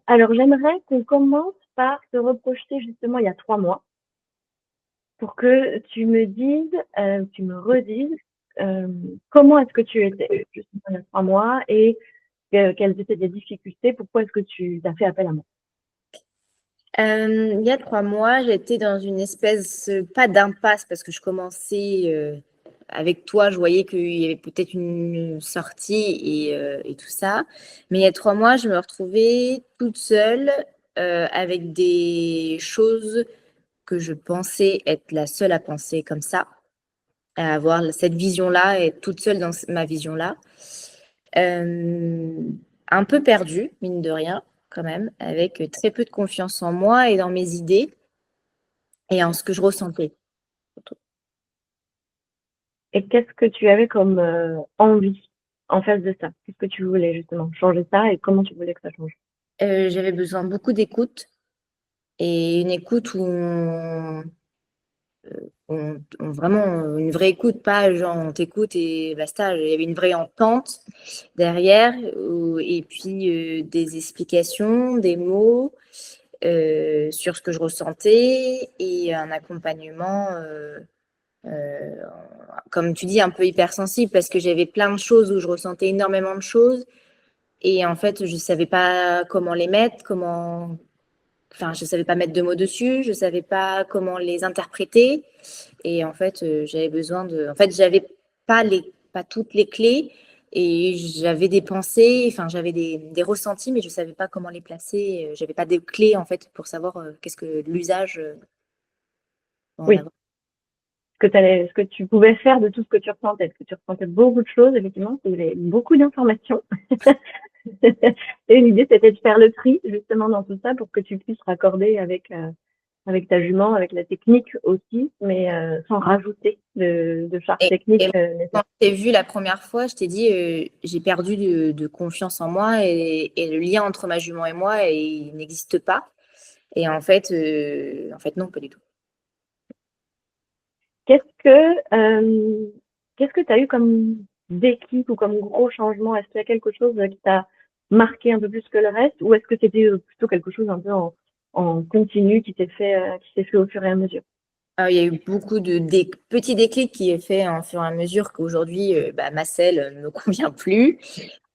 Alors, j'aimerais qu'on commence par se reprojeter justement il y a 3 mois pour que tu me dises, tu me redises, comment est-ce que tu étais justement il y a 3 mois et quelles étaient tes difficultés? Pourquoi est-ce que tu as fait appel à moi? Il y a 3 mois, j'étais dans une espèce, pas d'impasse, parce que je commençais, avec toi, je voyais qu'il y avait peut-être une sortie et tout ça. Mais il y a 3 mois, je me retrouvais toute seule, avec des choses que je pensais être la seule à penser comme ça, à avoir cette vision-là, être toute seule dans ma vision-là. Euh, un peu perdue, mine de rien, quand même, avec très peu de confiance en moi et dans mes idées et en ce que je ressentais. Et qu'est-ce que tu avais comme envie en face de ça? Qu'est-ce que tu voulais justement changer ça et comment tu voulais que ça change? J'avais besoin beaucoup d'écoute et une écoute où vraiment une vraie écoute, pas genre on t'écoute et basta. Il y avait une vraie entente derrière et puis des explications, des mots sur ce que je ressentais et un accompagnement. Euh, Comme tu dis, un peu hypersensible parce que j'avais plein de choses où je ressentais énormément de choses et en fait, je ne savais pas comment les mettre, enfin, je ne savais pas mettre de mots dessus, je ne savais pas comment les interpréter et en fait, j'avais besoin de. En fait, j'avais pas toutes les clés et j'avais des pensées, enfin, j'avais des ressentis, mais je ne savais pas comment les placer. J'avais pas de clés en fait pour savoir qu'est-ce que l'usage en Oui, avoir. ce que tu pouvais faire de tout ce que tu ressentais. Est-ce que tu ressentais beaucoup de choses, effectivement, il y avait beaucoup d'informations. Et l'idée, c'était de faire le tri, justement, dans tout ça pour que tu puisses raccorder avec ta jument, avec la technique aussi, mais sans rajouter de charge technique Et quand nécessaire. je t'ai vu la première fois, je t'ai dit, j'ai perdu de confiance en moi et le lien entre ma jument et moi, il n'existe pas. Et en fait, non, pas du tout. Qu'est-ce que qu'est-ce que tu as eu comme déclic ou comme gros changement? Est-ce qu'il y a quelque chose qui t'a marqué un peu plus que le reste, ou est-ce que c'était plutôt quelque chose un peu en continu qui s'est fait au fur et à mesure? Il y a eu beaucoup de petits déclics qui est fait en fur et à mesure qu'aujourd'hui, ma selle ne me convient plus.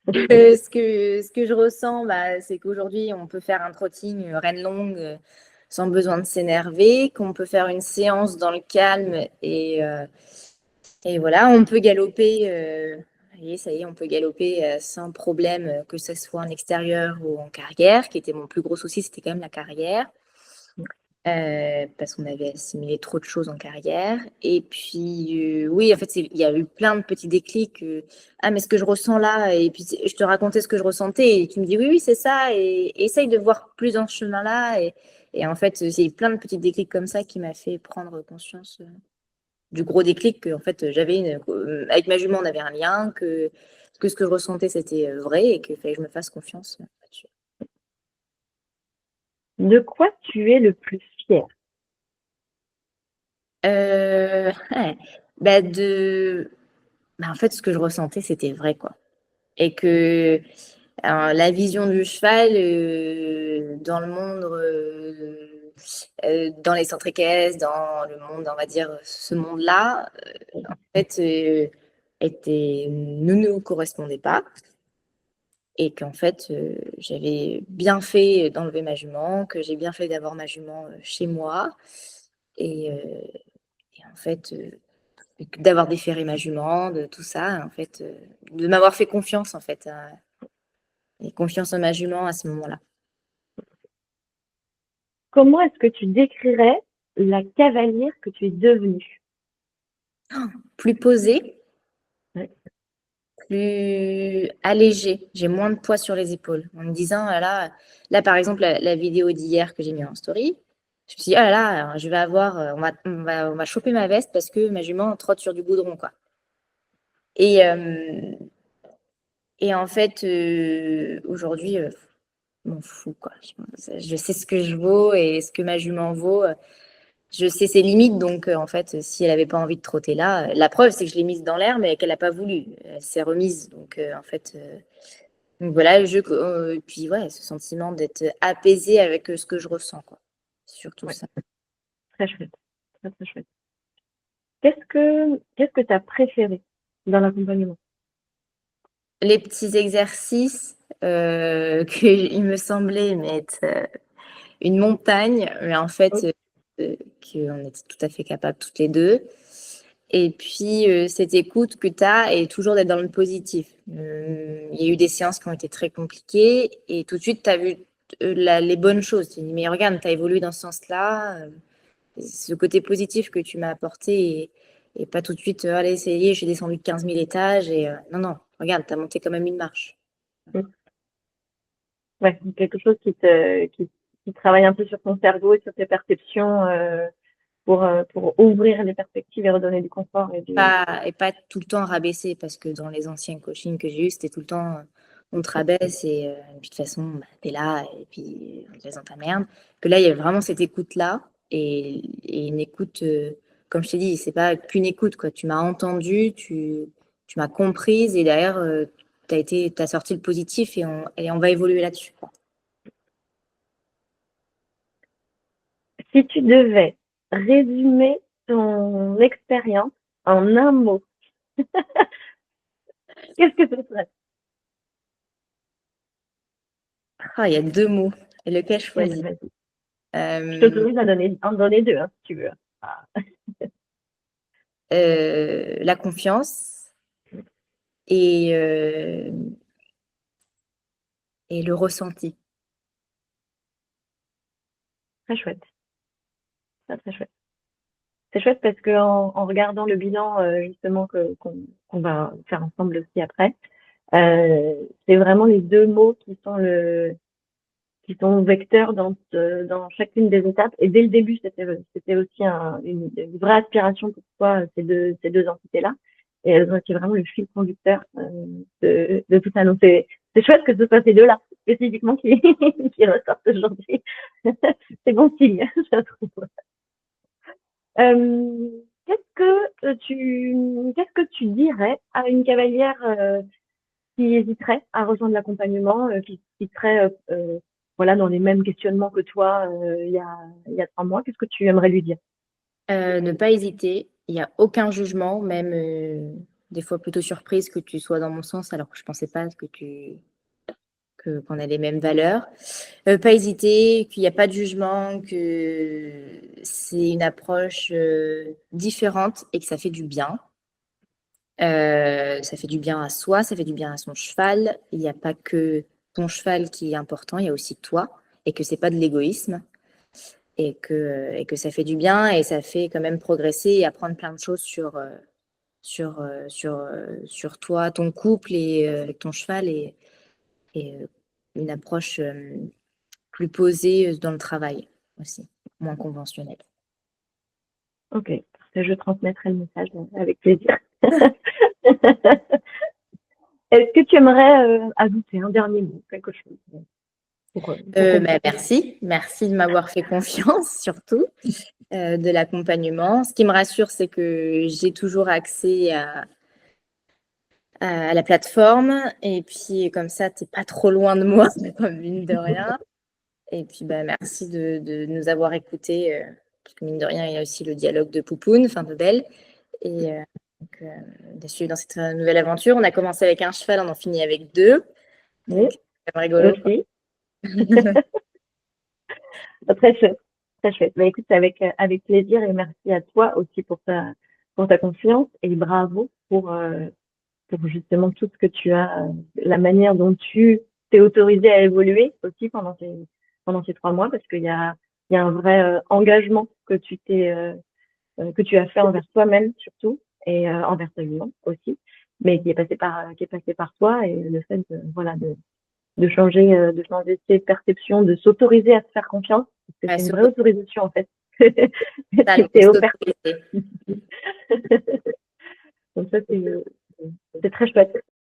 Ce que je ressens, c'est qu'aujourd'hui, on peut faire un trotting reine longue sans besoin de s'énerver, qu'on peut faire une séance dans le calme et voilà, on peut galoper. Et ça y est, on peut galoper sans problème, que ce soit en extérieur ou en carrière, qui était mon plus gros souci, c'était quand même la carrière. Parce qu'on avait assimilé trop de choses en carrière. Et puis, oui, en fait, il y a eu plein de petits déclics. Ah, mais ce que je ressens là, et puis je te racontais ce que je ressentais, et tu me dis, oui, oui, c'est ça, et essaye de voir plus dans ce chemin-là. Et en fait, c'est plein de petits déclics comme ça qui m'a fait prendre conscience du gros déclic que, en fait, avec ma jument, on avait un lien, que ce que je ressentais, c'était vrai, et qu'il fallait que je me fasse confiance là-dessus. De quoi tu es le plus fier? Ouais. En fait, ce que je ressentais, c'était vrai, quoi. Et que la vision du cheval dans le monde, dans les centres équestres, dans le monde, on va dire, ce monde-là, en fait, ne nous correspondait pas. Et qu'en fait, j'avais bien fait d'enlever ma jument, que j'ai bien fait d'avoir ma jument chez moi. Et, en fait, d'avoir déféré ma jument, de tout ça, en fait, de m'avoir fait confiance, en fait, et confiance en ma jument à ce moment-là. Comment est-ce que tu décrirais la cavalière que tu es devenue? Plus posée, Ouais. plus allégée, j'ai moins de poids sur les épaules. En me disant, là par exemple, la vidéo d'hier que j'ai mis en story, je me suis dit, ah là là, je vais avoir, on va choper ma veste parce que ma jument trotte sur du goudron, quoi. Et, et en fait, aujourd'hui, je m'en fous, quoi. Je sais ce que je vaux et ce que ma jument vaut. Je sais ses limites, donc en fait, si elle n'avait pas envie de trotter là, la preuve, c'est que je l'ai mise dans l'air, mais qu'elle n'a pas voulu. Elle s'est remise. Donc en fait, Donc voilà, et puis ouais, ce sentiment d'être apaisé avec ce que je ressens, quoi. Surtout Ouais, ça. très chouette. Très, très chouette. Qu'est-ce que tu as préféré dans l'accompagnement? Les petits exercices qu'il me semblait être une montagne, mais en fait, Oui, qu'on était tout à fait capables toutes les deux. Et puis, cette écoute que tu as et toujours d'être dans le positif. Il y a eu des séances qui ont été très compliquées et tout de suite, tu as vu les bonnes choses. Tu te dis, mais regarde, tu as évolué dans ce sens-là. Ce côté positif que tu m'as apporté et pas tout de suite, allez, ça y est, j'ai descendu de 15 000 étages. Et non, non, regarde, tu as monté quand même une marche. ouais, quelque chose qui travaille un peu sur ton cerveau et sur tes perceptions pour ouvrir les perspectives et redonner du confort Et pas tout le temps rabaisser, parce que dans les anciens coachings que j'ai eu, c'était tout le temps on te rabaisse et puis de toute façon, bah, t'es là et puis on te laisse dans ta merde. Que là, il y a vraiment cette écoute-là et une écoute, comme je t'ai dit, c'est pas qu'une écoute, quoi. Tu m'as entendu, tu m'as comprise et derrière, t'as sorti le positif et on va évoluer là-dessus, quoi. Si tu devais résumer ton expérience en un mot, qu'est-ce que ce serait? Ah, il y a deux mots. Et lequel Ouais, bah, choisir? vas-y. Je Euh, t'autorise en donner deux, hein, si tu veux. Ah, la confiance et, euh, et le ressenti. très chouette, très, très chouette. C'est chouette parce que en regardant le bilan justement qu'on va faire ensemble aussi après, c'est vraiment les deux mots qui sont vecteurs dans chacune des étapes. Et dès le début, c'était aussi une vraie aspiration pour toi, ces deux entités-là. Et elles ont été vraiment le fil conducteur de tout ça. Donc, c'est chouette que ce soit ces deux-là, spécifiquement, qui ressortent aujourd'hui. C'est bon signe, je trouve. Qu'est-ce que tu dirais à une cavalière qui hésiterait à rejoindre l'accompagnement, qui serait voilà, dans les mêmes questionnements que toi il y a 3 mois, qu'est-ce que tu aimerais lui dire? Ne pas hésiter. Il n'y a aucun jugement, même des fois plutôt surprise que tu sois dans mon sens, alors que je ne pensais pas qu'on ait les mêmes valeurs. Pas hésiter, qu'il n'y a pas de jugement, que c'est une approche différente et que ça fait du bien. Ça fait du bien à soi, ça fait du bien à son cheval. Il n'y a pas que ton cheval qui est important, il y a aussi toi et que c'est pas de l'égoïsme et que ça fait du bien et ça fait quand même progresser et apprendre plein de choses sur toi, ton couple et avec ton cheval et une approche plus posée dans le travail aussi, moins conventionnelle. Ok, je transmettrai le message avec plaisir. Est-ce que tu aimerais ajouter un dernier mot, quelque chose pour conclure? Merci de m'avoir fait confiance, surtout de l'accompagnement. Ce qui me rassure, c'est que j'ai toujours accès à la plateforme et puis comme ça, tu n'es pas trop loin de moi, mine de rien. Et puis, bah, merci de nous avoir écoutés, parce que mine de rien, il y a aussi le dialogue de Poupoune, enfin de Belle, et donc, de suivre dans cette nouvelle aventure. On a commencé avec un cheval, on en finit avec deux, Oui, donc c'est quand même rigolo. aussi. Très chouette, très chouette. Bah, écoute, avec plaisir et merci à toi aussi pour ta confiance et bravo pour justement tout ce que tu as, la manière dont tu t'es autorisé à évoluer aussi pendant ces 3 mois, parce il y a un vrai engagement que tu as fait envers toi-même surtout et envers ta vie aussi, mais qui est passé par toi et le fait voilà, de changer ses perceptions, de s'autoriser à se faire confiance, parce que À c'est une se vraie autorisation en fait ça, qui le mot t'est offerte. s'autoriser. Donc ça, c'est très chouette.